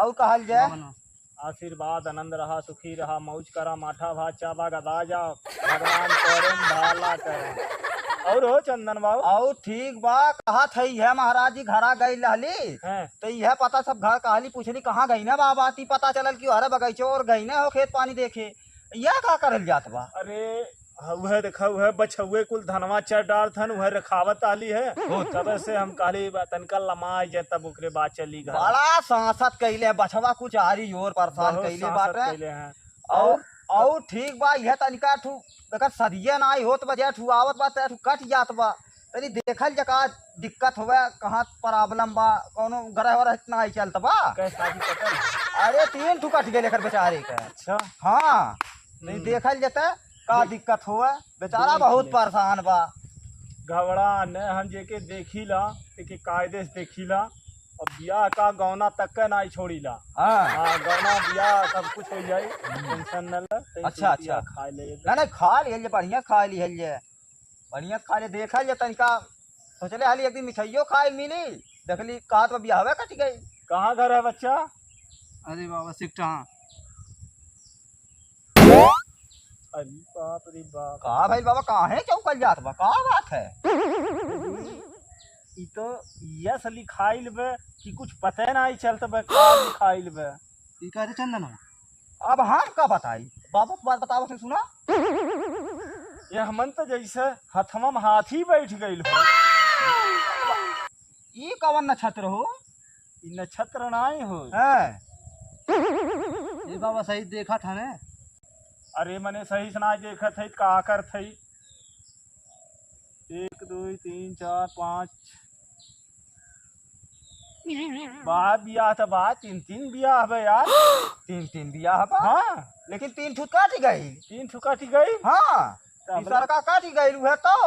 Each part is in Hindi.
और कहल जाए आशीर्वाद आनंद रहा सुखी रहा मौज करा माठा भात चाबा गदा जाओ भगवान करें भाला करें। और हो चंदन बाबू और ठीक बा। कहा थई है महाराज जी घरा गई लहली हैं तो यह पता सब घर कहली पूछली कहाँ गई ना बाबा ती पता चलल कि अरे बगीचो और गई ना हो खेत पानी देखे। यह का करल जात बा। अरे वह देखा वह बछुए कुल धनवा चढ़ डाल थन वह रखावत आली है तब से हम कहली तनका लमाई जाए तब ओकरे बाद चली घर। बड़ा सांसद कैले बछवा कुछ आरी और परेशान बहुत कैले सांसद बाटे। कैले हैं। और ठीक बा यह तनिका ठू अगर सदिये ना आई होत बजे ठू आवत बा ठू कट जात बा तनी देखल जका दिक्कत होवे कहाँ प्रॉब्लम बा कोनो ग्रह वरह इतना आई चलत बा। कैसा भी कटल अरे 3 ठू कट गए बेचारे के। अच्छा हाँ नहीं देखल जते का दिक्कत होवे बेचारा बहुत परेशान बा। घबरा न हम जेके देखीला के कायदे से देखीला और बियाह का गौना तक के ना छोड़ीला। हाँ हाँ गौना बियाह सब कुछ हो जाई टेंशन न ले। अच्छा अच्छा खा ले नहीं खा लिहल बढ़िया खा लिहल बढ़िया खा ले देखल जे तनिका सोचले हाली एक दिन मिठाइयो खाए मिली देखली कहा तो बियाह कट गई। कहाँ घर है बच्चा? अरे बाबा सिकटा अरे बाप रे बाप कहा भाई बाबा कहाँ है चौकल जात बा का बात है। ई तो यस लिखाइल बे कि कुछ पता ना ही चलता बे का लिखाइल बे। ई का चंदन अब हम का बताई बाबा बात बताओ से सुना। ये हमन तो जैसे हथवा में हाथी बैठ गइल हो। ई कवन नक्षत्र हो? ई नक्षत्र नाई हो। है ये बाबा सही देखा था ने। अरे मने सही सुना देखा थई का कर थई 1 2 3 4 5 बा बियाह तो बा 3 बियाह है यार। 3 बियाह बा। हाँ लेकिन 3 ठू कट गई। 3 ठुकाटी गई। हाँ तब का कट गई है तो।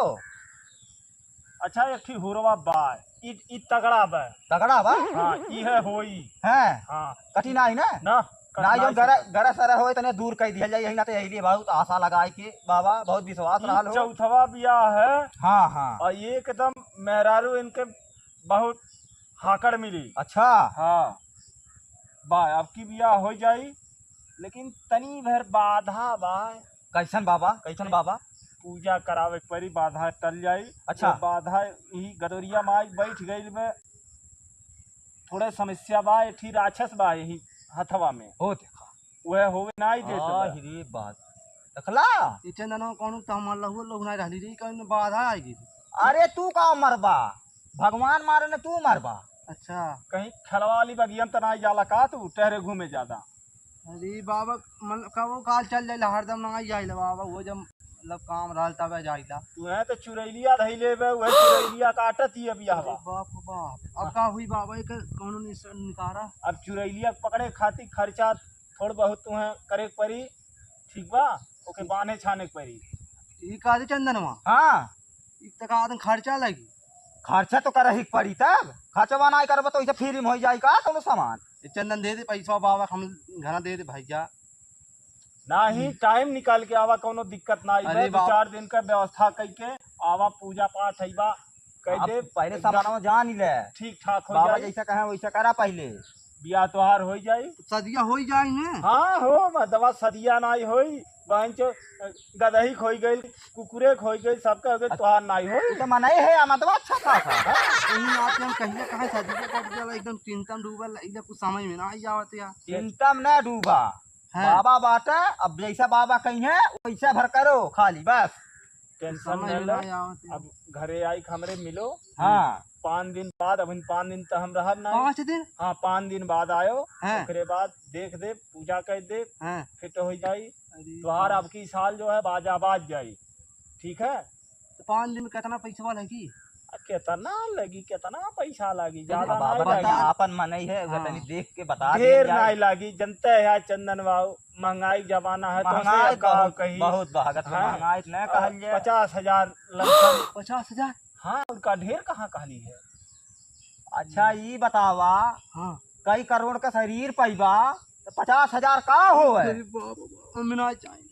अच्छा एकठी हुरवा बा ई तगड़ा बा। तगड़ा बा। हाँ ई है होई। है हाँ कठिनाई ना ना ना जो गरा सरा होए तने दूर कर दिया जाए यही ना तो यही बहुत आशा लगाए के बाबा बहुत विश्वास रहा हो। चौथवा बियाह है। हाँ हाँ और एकदम मेहरारू इनके बहुत हाकड़ मिली। अच्छा हाँ बा अब की बियाह हो जाई लेकिन तनी भर बाधा बा। कैसन बाबा कैसन बाबा? पूजा करावे के परी बाधा टल जाई। अच्छा। वो बाधा यही गदोरिया माई बैठ गई में थोड़े समस्या बा एठी राक्षस बा यही हथवा में हो देखा वह होवे नाई देत रे बात देखला। ये चंदन कौन तो हम लहु लोग ना रहली रे कौन बाधा आएगी। अरे तू का मरबा भगवान मारे ने तू मरबा। अच्छा कहीं खलवा वाली बगियन तो नाई जाला का तू टहरे घूमे ज्यादा। अरे बाबा मतलब कब काल चल जाइला हरदम ना जाइला बाबा वो जब मतलब काम रहल तब जाइला। तू है तो चुरैलिया धैले बे वह चुरैलिया काटत ही अब बियाह बा। बाप रे बाप अब का हुई बाबा एक कौन निकारा। अब चुरैलिया पकड़े खातिर खर्चा थोड़ बहुत तुम्हें करे के परी ठीक बा ओके बांधे छाने के परी। ई का चंदनवा हाँ ई तक आदम खर्चा लगी। खर्चा तो कर ही पड़ी तब खर्चवा नहीं करब तो फ्री में हो जाए का कोनो सामान। ये चंदन दे दे पैसा बाबा हम घर दे दे भैया। ना ही टाइम निकाल के आवा कोनो दिक्कत ना अरे आई। 2-4 दिन का व्यवस्था करके आवा पूजा पाठ हईबा कह दे पहले सामान जान ले ठीक ठाक हो बाबा जाए। जैसा कहे वैसा करा पहले बियाह त्योहार हो जाई। सदिया हो जाए ने। हाँ हो दवा सदिया नाई होई बहन चो गदही खोई गई कुकुरे खोई गई सबका अगर त्योहार नाई होई। तो मनाई है मतलब अच्छा खासा। यही आते हम कहीं कहीं सदिया कट जाला एकदम चिंता डूबल इधर कुछ समझ में ना आई आवत या। चिंता में न डूबा है। बाबा बाटा अब जैसा बाबा कहीं है वैसा भर करो खाली बस टेंशन समझ न में ले। ना आई आवत या। अब घरे आई हमरे मिलो। हाँ 5 दिन बाद अब 5 दिन तो हम रहब ना। 5 दिन हाँ 5 दिन बाद आयो हैं। ओकरे बाद देख दे पूजा कर दे हैं। फिट हो जाई। अरे त्योहार अब की साल जो है बाजा बाज जाई ठीक है। तो 5 दिन में कितना पैसा लगी। कितना लगी कितना पैसा लगी ज्यादा अब बाबा नहीं बता लगी। अपन मनाई है हाँ। तनी देख के बता ढेर दिया नहीं लगी जनते है चंदन बाबू महंगाई जमाना है तो महंगाई से कहा कही बहुत भागत में हाँ। महंगाई न कहल जाए। 50,000 लमसम। 50,000। हाँ उनका ढेर कहाँ कहली है। अच्छा ये बतावा हाँ कई करोड़ का शरीर पैबा तो 50,000 का हो है। अरे बाप रे, हमें ना चाहिए।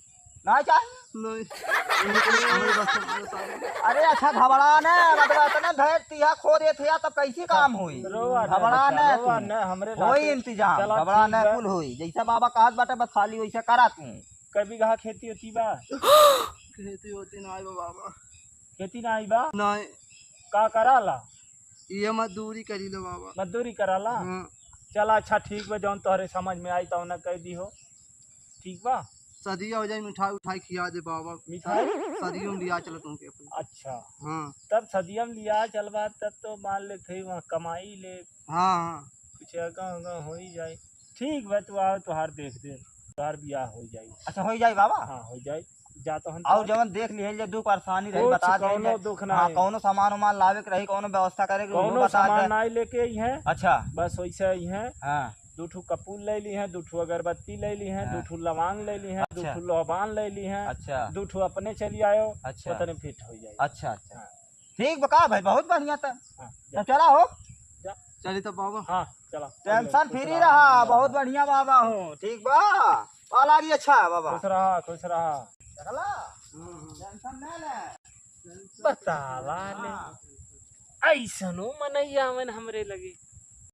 ना चाहिए। नहीं हमारे बस से मारो साहब। अरे अच्छा घबरा न मतलब इतना धैर्य तिहा खो देत है तब कैसे काम हुई। रोवा न घबरा बच्चा, न रोवा तू। न, हमरे होई लाते- इंतजाम, चला घबरा ठीक न बा। कुल होई जैसा बाबा कहत बाटे बस खाली वैसे करा तू। कई बीघा खेती होती बा? खेती होती ना आइबा बाबा। खेती ना आई बा? नहीं का कराला? ये मजदूरी करी लो बाबा। मजदूरी कराला? हाँ चला अच्छा ठीक बा, जौन तोहरे समझ में आई तौन कह दी हो। ठीक बा। सदिया हो जाए मिठाई उठाई खिया दे बाबा। मिठाई? सदियों में लिया चलो तुमके अपने। अच्छा हाँ तब सदियम लिया चलवा तब तो मान ले थे वहाँ कमाई ले हाँ हाँ कुछ अगा हो ही जाए। ठीक बा तू आओ तुहार देख दे, तुहार बियाह हो जाए। अच्छा हो जाई बाबा। हाँ हो जाए, जा तो हम और जवन देख लिहल जे दुख परेशानी रही कुछ बता दे। कौनो दुख ना हाँ है। कौनो सामान उमान लावे के रही, कौनो व्यवस्था करे के उहो कौनो बता सामान दे। ना लेके आई है, अच्छा बस वैसे आई है। हाँ दो ठू कपूर ले ली है, दो ठू अगरबत्ती ले ली है, हाँ। दो ठू लवांग ले ली है, दो अच्छा। ठू लोबान ले ली है, अच्छा दो ठू अपने चली आयो। अच्छा। पता नहीं फिट हो जाए। अच्छा अच्छा हाँ। ठीक बका भाई बहुत बढ़िया था। हाँ, तो चला हो जा। चली तो बाबा। हाँ चला। टेंशन फ्री रहा, बहुत बढ़िया बाबा हूँ। ठीक बा पाला भी अच्छा है बाबा। खुश रहा खुश रहा। चला टेंशन ना ले। बतावा ले ऐसनो मनैया मन हमरे लगे।